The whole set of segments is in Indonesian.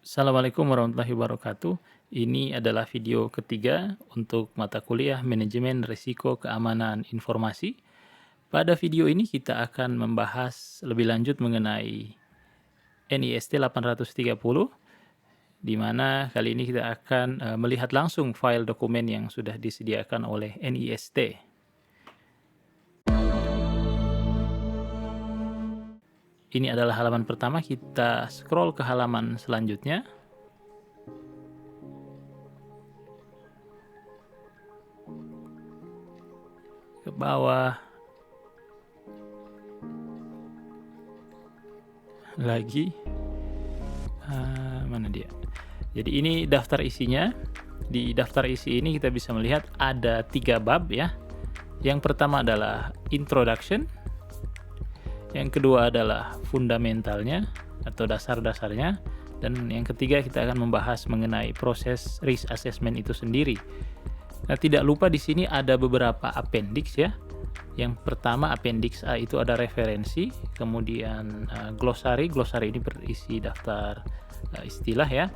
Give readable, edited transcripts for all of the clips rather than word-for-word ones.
Assalamualaikum warahmatullahi wabarakatuh. Ini adalah video ketiga untuk mata kuliah Manajemen Risiko Keamanan Informasi. Pada video ini kita akan membahas lebih lanjut mengenai NIST 830, di mana kali ini kita akan melihat langsung file dokumen yang sudah disediakan oleh NIST. Ini adalah halaman pertama, kita scroll ke halaman selanjutnya. Ke bawah. Lagi. Mana dia? Jadi ini daftar isinya. Di daftar isi ini kita bisa melihat ada 3 bab ya. Yang pertama adalah introduction. Yang kedua adalah fundamentalnya atau dasar-dasarnya, dan yang ketiga kita akan membahas mengenai proses risk assessment itu sendiri. Nah, tidak lupa di sini ada beberapa appendix ya. Yang pertama appendix A itu ada referensi, kemudian glossary ini berisi daftar istilah ya.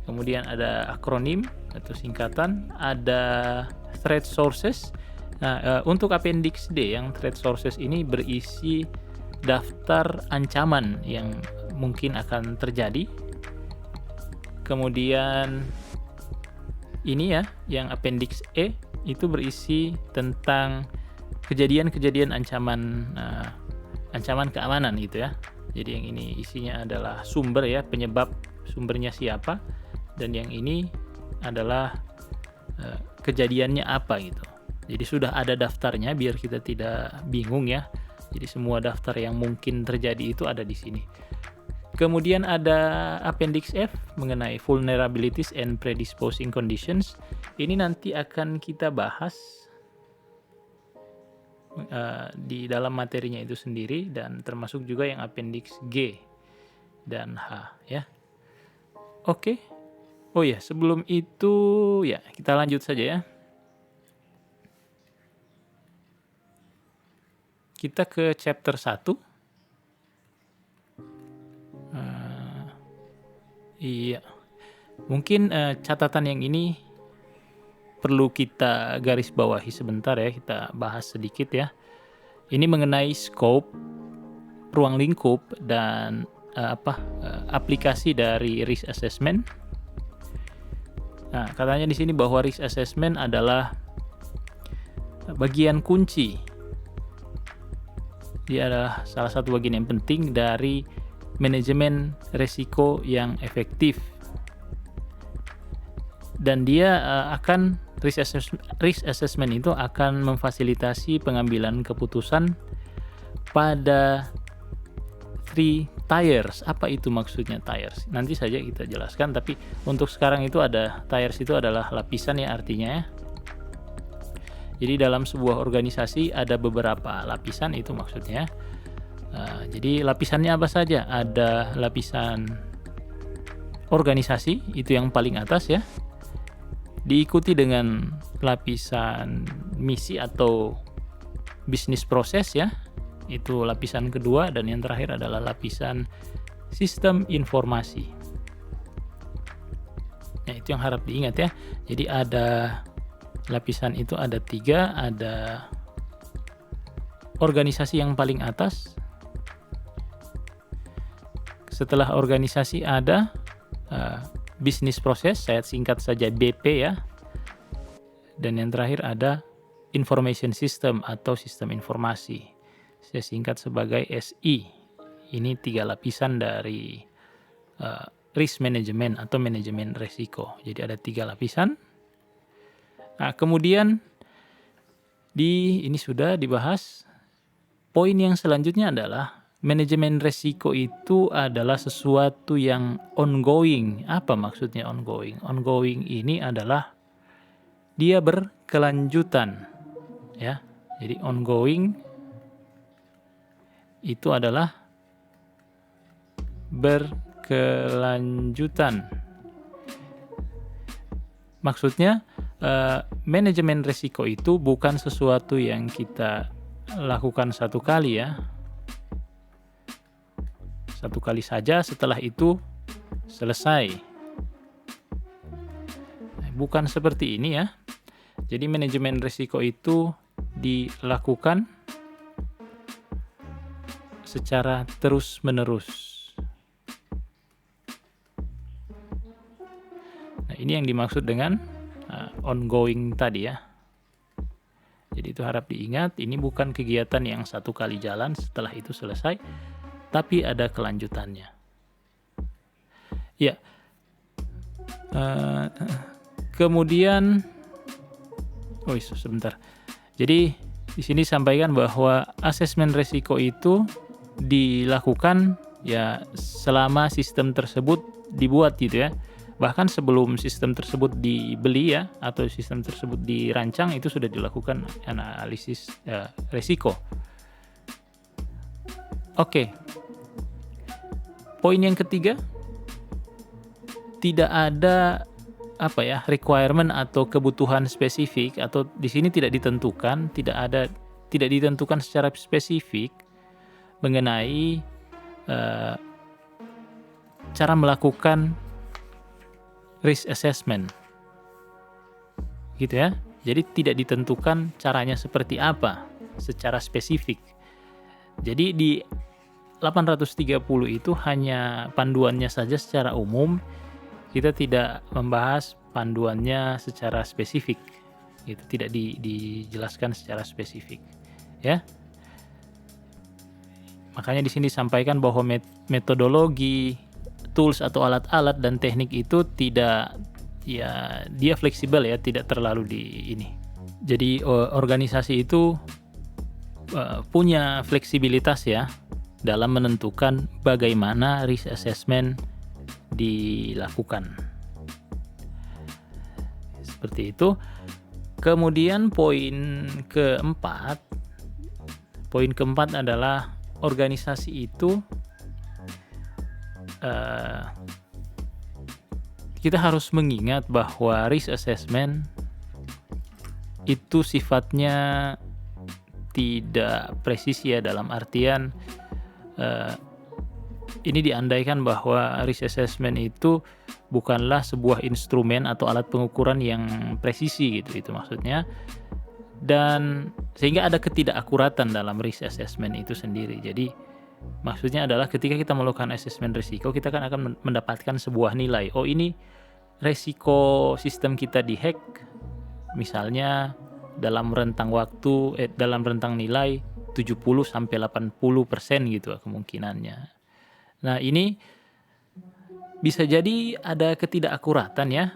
Kemudian ada akronim atau singkatan, ada threat sources. Nah, untuk appendix D yang threat sources ini berisi daftar ancaman yang mungkin akan terjadi. Kemudian ini ya, yang appendix E itu berisi tentang kejadian-kejadian ancaman keamanan gitu ya. Jadi yang ini isinya adalah sumber ya, penyebab sumbernya siapa, dan yang ini adalah kejadiannya apa gitu. Jadi sudah ada daftarnya biar kita tidak bingung ya. Jadi semua daftar yang mungkin terjadi itu ada di sini. Kemudian ada appendix F mengenai vulnerabilities and predisposing conditions. Ini nanti akan kita bahas di dalam materinya itu sendiri, dan termasuk juga yang appendix G dan H ya. Oke. Oh ya, sebelum itu ya kita lanjut saja ya. Kita ke chapter 1. Iya. Mungkin catatan yang ini perlu kita garis bawahi sebentar ya, kita bahas sedikit ya. Ini mengenai scope, ruang lingkup, dan aplikasi dari risk assessment. Nah, katanya di sini bahwa risk assessment adalah bagian kunci. Dia adalah salah satu bagian yang penting dari manajemen risiko yang efektif. Dan dia risk assessment itu akan memfasilitasi pengambilan keputusan pada 3 tiers. Apa itu maksudnya tiers? Nanti saja kita jelaskan, tapi untuk sekarang itu ada tiers, itu adalah lapisan ya artinya ya. Jadi dalam sebuah organisasi ada beberapa lapisan, itu maksudnya. Jadi lapisannya apa saja? Ada lapisan organisasi, itu yang paling atas ya. Diikuti dengan lapisan misi atau bisnis proses ya. Itu lapisan kedua, dan yang terakhir adalah lapisan sistem informasi. Nah, itu yang harap diingat ya. Jadi ada lapisan itu ada 3, ada organisasi yang paling atas. Setelah organisasi ada bisnis proses, saya singkat saja BP ya. Dan yang terakhir ada information system atau sistem informasi, saya singkat sebagai SI. Ini 3 lapisan dari risk management atau manajemen risiko. Jadi ada 3 lapisan. Nah, kemudian ini sudah dibahas. Poin yang selanjutnya adalah manajemen risiko itu adalah sesuatu yang ongoing. Apa maksudnya ongoing? Ongoing ini adalah dia berkelanjutan ya. Jadi ongoing itu adalah berkelanjutan. Maksudnya manajemen risiko itu bukan sesuatu yang kita lakukan satu kali ya. Satu kali saja, setelah itu selesai. Bukan seperti ini ya. Jadi manajemen risiko itu dilakukan secara terus-menerus. Nah, ini yang dimaksud dengan ongoing tadi ya. Jadi itu harap diingat, ini bukan kegiatan yang satu kali jalan setelah itu selesai, tapi ada kelanjutannya. Ya. Kemudian sebentar. Jadi di sini sampaikan bahwa asesmen risiko itu dilakukan ya selama sistem tersebut dibuat gitu ya. Bahkan sebelum sistem tersebut dibeli ya atau sistem tersebut dirancang itu sudah dilakukan analisis risiko. Oke. Poin yang ketiga, tidak ada requirement atau kebutuhan spesifik, atau di sini tidak ditentukan secara spesifik mengenai cara melakukan risk assessment, gitu ya. Jadi tidak ditentukan caranya seperti apa secara spesifik. Jadi di 830 itu hanya panduannya saja secara umum. Kita tidak membahas panduannya secara spesifik, gitu. Tidak dijelaskan secara spesifik, ya. Makanya di sini disampaikan bahwa metodologi, tools atau alat-alat dan teknik itu tidak, ya dia fleksibel ya, tidak terlalu Jadi organisasi itu punya fleksibilitas ya dalam menentukan bagaimana risk assessment dilakukan. Seperti itu. Kemudian poin keempat adalah organisasi itu kita harus mengingat bahwa risk assessment itu sifatnya tidak presisi ya, dalam artian ini diandaikan bahwa risk assessment itu bukanlah sebuah instrumen atau alat pengukuran yang presisi gitu, itu maksudnya. Dan sehingga ada ketidakakuratan dalam risk assessment itu sendiri. Jadi maksudnya adalah ketika kita melakukan assessment risiko, kita kan akan mendapatkan sebuah nilai. Oh, ini resiko sistem kita dihack misalnya dalam rentang waktu dalam rentang nilai 70-80% gitu kemungkinannya. Nah, ini bisa jadi ada ketidakakuratan ya.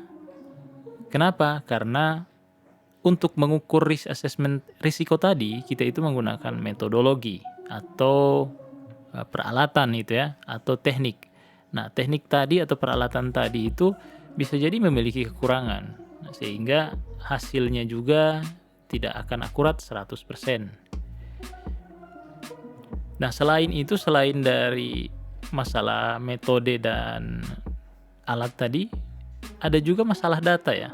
Kenapa? Karena untuk mengukur risk assessment risiko tadi, kita itu menggunakan metodologi atau peralatan itu ya, atau teknik. Nah, teknik tadi atau peralatan tadi itu bisa jadi memiliki kekurangan. Nah, sehingga hasilnya juga tidak akan akurat 100%. Nah, selain itu, selain dari masalah metode dan alat tadi, ada juga masalah data ya.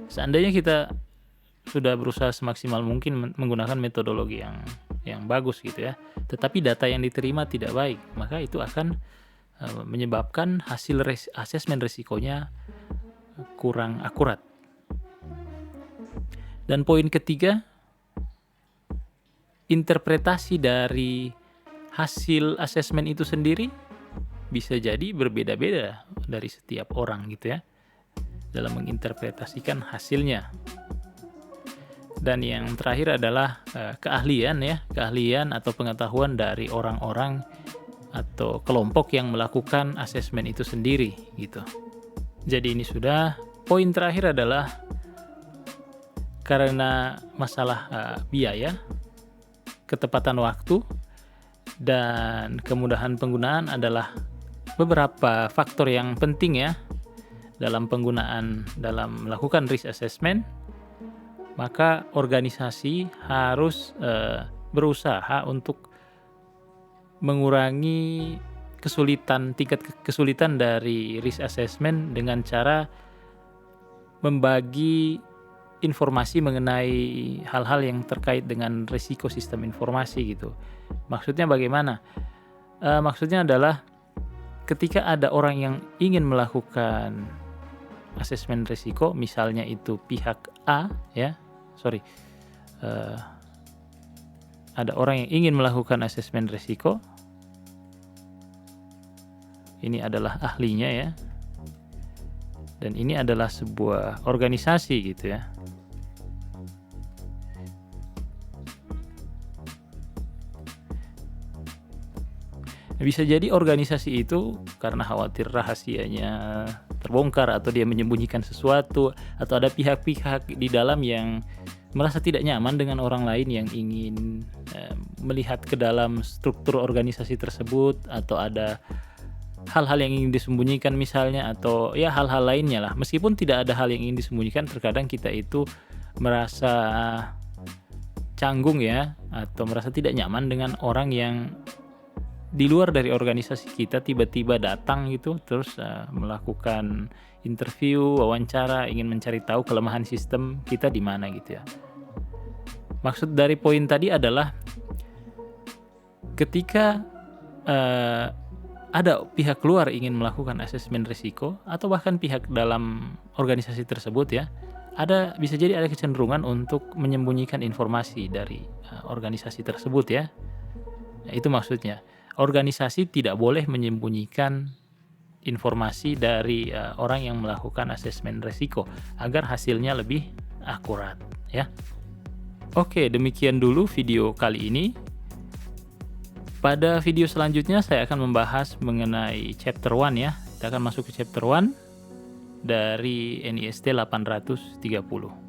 Seandainya kita sudah berusaha semaksimal mungkin menggunakan metodologi yang bagus gitu ya, tetapi data yang diterima tidak baik, maka itu akan menyebabkan hasil asesmen risikonya kurang akurat. Dan poin ketiga, interpretasi dari hasil asesmen itu sendiri bisa jadi berbeda-beda dari setiap orang gitu ya, dalam menginterpretasikan hasilnya. Dan yang terakhir adalah keahlian atau pengetahuan dari orang-orang atau kelompok yang melakukan asesmen itu sendiri gitu. Jadi ini sudah. Poin terakhir adalah karena masalah biaya, ketepatan waktu, dan kemudahan penggunaan adalah beberapa faktor yang penting ya dalam melakukan risk assessment. Maka organisasi harus berusaha untuk mengurangi tingkat kesulitan dari risk assessment dengan cara membagi informasi mengenai hal-hal yang terkait dengan risiko sistem informasi gitu. Maksudnya bagaimana? Maksudnya adalah ketika ada orang yang ingin melakukan asesmen risiko, misalnya itu pihak A ya, ada orang yang ingin melakukan asesmen risiko, ini adalah ahlinya ya, dan ini adalah sebuah organisasi gitu ya. Bisa jadi organisasi itu karena khawatir rahasianya terbongkar atau dia menyembunyikan sesuatu, atau ada pihak-pihak di dalam yang merasa tidak nyaman dengan orang lain yang ingin melihat ke dalam struktur organisasi tersebut, atau ada hal-hal yang ingin disembunyikan misalnya, atau ya hal-hal lainnya lah. Meskipun tidak ada hal yang ingin disembunyikan, terkadang kita itu merasa canggung ya, atau merasa tidak nyaman dengan orang yang di luar dari organisasi kita tiba-tiba datang gitu, terus melakukan interview, wawancara, ingin mencari tahu kelemahan sistem kita di mana gitu ya. Maksud dari poin tadi adalah ketika ada pihak luar ingin melakukan asesmen risiko, atau bahkan pihak dalam organisasi tersebut ya, bisa jadi ada kecenderungan untuk menyembunyikan informasi dari organisasi tersebut ya. Nah, itu maksudnya. Organisasi tidak boleh menyembunyikan informasi dari orang yang melakukan asesmen risiko agar hasilnya lebih akurat ya. Oke, demikian dulu video kali ini. Pada video selanjutnya saya akan membahas mengenai chapter 1 ya. Kita akan masuk ke chapter 1 dari NIST 830.